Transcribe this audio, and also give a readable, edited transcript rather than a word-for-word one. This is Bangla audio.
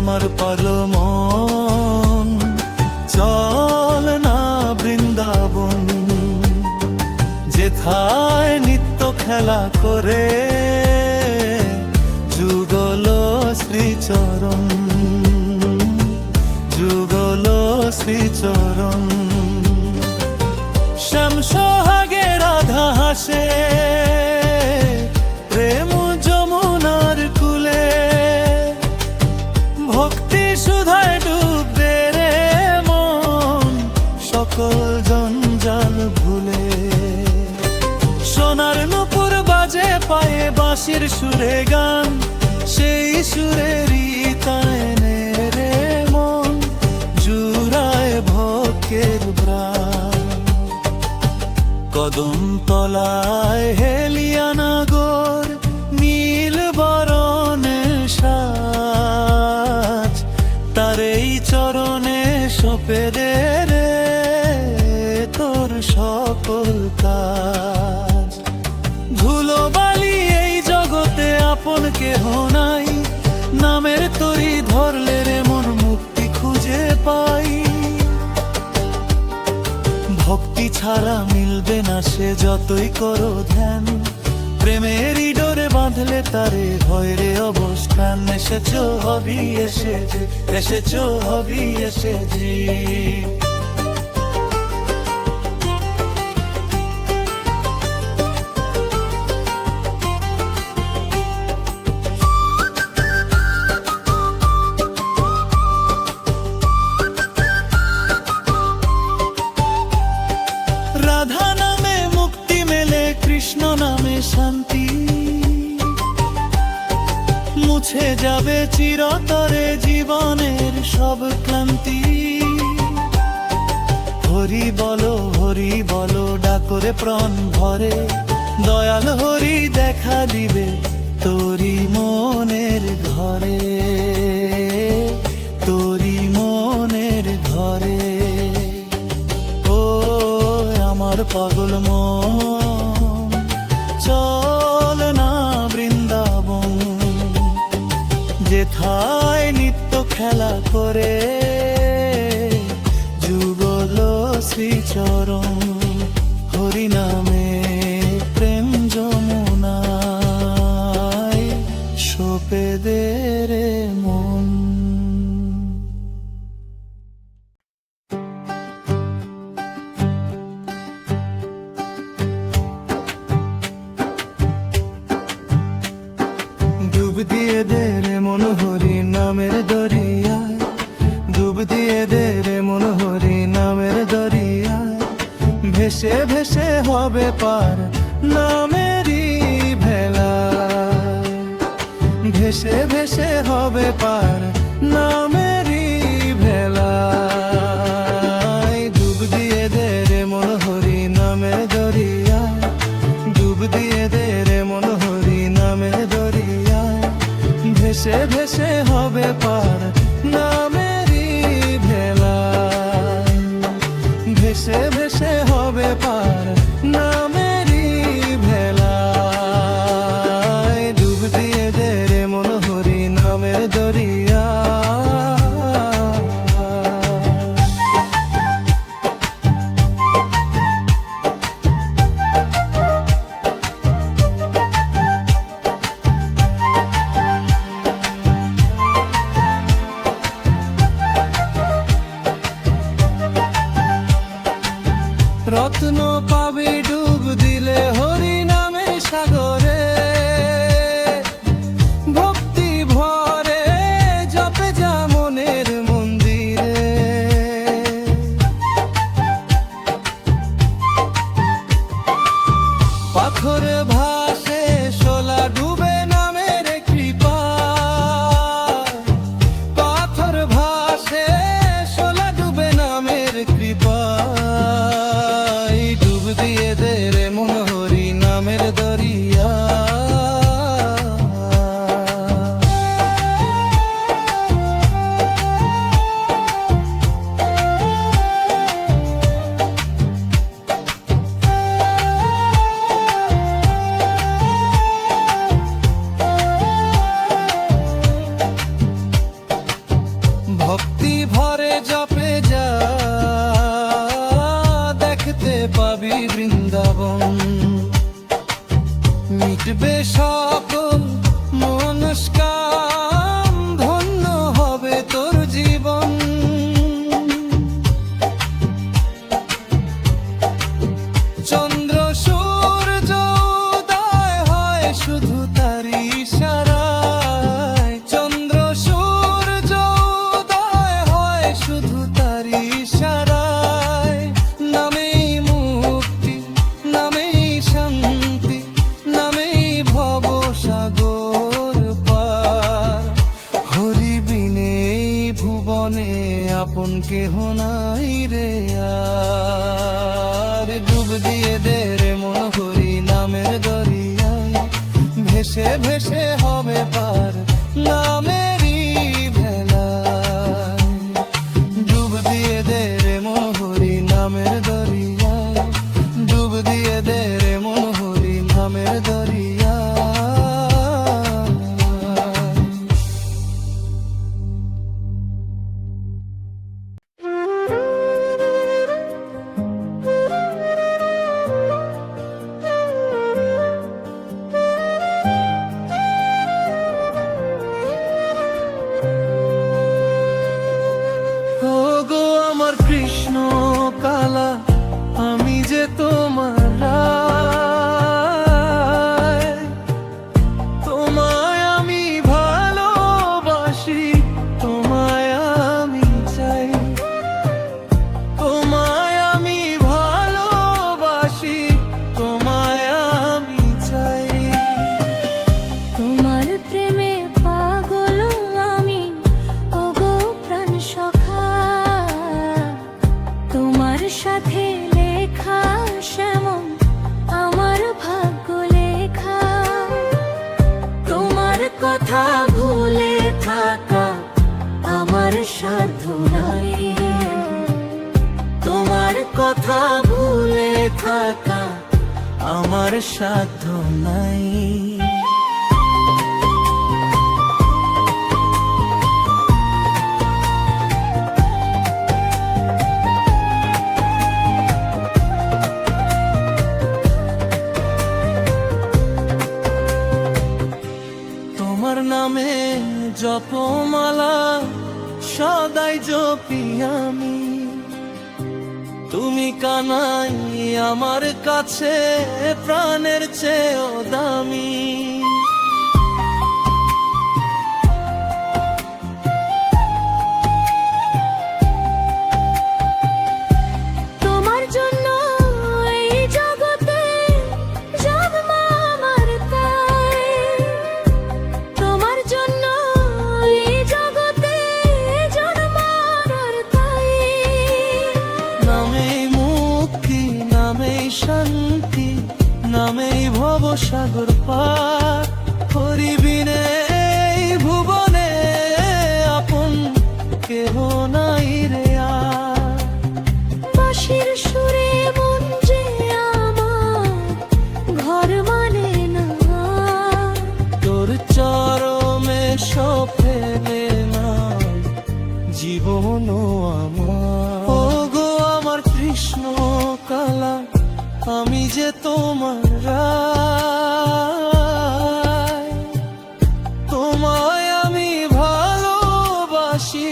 আমার পাগল মন, চল না বৃন্দাবন, যেথায় নিত্য খেলা করে যুগল শ্রীচরণ, যুগল শ্রীচরণ। শ্যাম সোহাগে রাধা হাসে প্রেম যমুনার কুলে, ভক্তি সুধায় ডুববে রে মন, সকল জঞ্জাল ভুলে। সোনার নূপুর বাজে পায়ে বাঁশির সুরে গান, সেই সুরেরই তানে রে মন জুড়ায় ভক্তের প্রাণ। কদম তলায় হেলিয়ানাগর নীল বরণের সাজ, তার এই চরণে সঁপে দে রে তোর সকল কাজ। ধুলো বালি এই জগতে আপন কেহ নাই, নামের তরি ধরলে রে মন মুক্তি খুঁজে পাই। ভক্তি ছাড়া মিলবে না সে যতই করো ধ্যান, প্রেমেরই ডোরে বাঁধলে তারে হয় রে অবস্থান। এসেছো হবি এসেছে, এসেছো হবি এসেছি। রাধা নামে মুক্তি মেলে, কৃষ্ণ নামে শান্তি, মুছে যাবে চিরতরে জীবনের সব ক্লান্তি। হরি বলো ডাকরে প্রাণ ভরে, দয়াল হরি দেখা দিবে তোরি মনের ঘরে, তোরি মনের ঘরে। ও আমার পাগল মন, চল না বৃন্দাবন, যেথায় নিত্য খেলা করে যুগল শ্রীচরণ। হরি নামে প্রেম যমুনায় সঁপে দে রে মন। ডুব দিয়ে দে রে মন হরি নামের দরিয়ায়, ডুব দিয়ে দে রে মন হরি নামের দরিয়ায়। ভেসে ভেসে হবে পার নামেরই ভেলা, ভেসে ভেসে হবে পার নামেরই ভেলা। ডুব দিয়ে দে রে মন হরি নামের দরিয়ায়, ডুব দিয়ে দে রে মন হরি নামের দরিয়ায়। ভেসে ভেসে হবে পার নামেরই ভেলা, ভেসে ভেসে হবে পার নামেরই ভেলা। ডুব দিয়ে দে রে মন হরি নামের দরিয়া। রত্ন পাবি ডুব দিলে হরি নামে সাগরে, ভক্তি ভরে জপে যা মনের মন্দিরে। পাথর ভাসে শোলা ডুবে নামের কৃপা, পাথর ভাসে শোলা ডুবে নামের কৃপা। ডুব দিয়ে পাবি বৃন্দাবন। মিটবে সকল মনস্কাম, ধন্য হবে তোর জীবন। চন্দ্র সূর্য উদয় হয় শুধু তারি ইশারায়, চন্দ্র সূর্য উদয় হয় শুধু তারি ইশারায়। নামেই মুক্তি, নামেই শান্তি, নামেই ভবসাগর পার। হরি বিনে এই ভুবনে আপন কেহ নাই রে আর। ডুব দিয়ে দে রে মন হরি নামের দরিয়ায়, ভেসে ভেসে হবে পার নামেরই ভেলায়। ডুব দিয়ে দে রে মন হরি নামের দরিয়ায়, ডুব দিয়ে দে রে মন হরি নামের দরিয়ায়। ও গো আমার কৃষ্ণ কালা, আমি যে তোমার রায়। তোমায় আমি ভালোবাসি, তোমায় আমি চাই। তোমায় আমি ভালোবাসি, তোমায় আমি চাই। তোমার প্রেমে পাগল আমি, ওগো প্রাণ সখা। তোমার সাথে লেখা সেমন আমার ভাগ্য লেখা। তোমার কথা ভুলে থাকা আমার সাধ্য নাই। তোমার কথা ভুলে থাকা আমার সাধ্য নাই। তোমার নামে জপমালা সদাই জপি আমি। তুমি কানাই আমার কাছে প্রাণের চেয়েও দামি। তোমার জন্য এই জগতে জন্ম আমার তাই। তোমার জন্য এই জগতে জন্ম আমার তাই। নামেই মুক্তি, নামেই শান্তি, নামেই ভবসাগর পার। হরি বিনে এই ভুবনে আপন কেহ নাই রে আর। বাঁশির সুরে মন যে আমার ঘর মানে না। তোর চরমে সফেলে না জীবন আমার। ও গো আমার কৃষ্ণ কালা, আমি যে তোমার রায়। তোমায় আমি ভালোবাসি,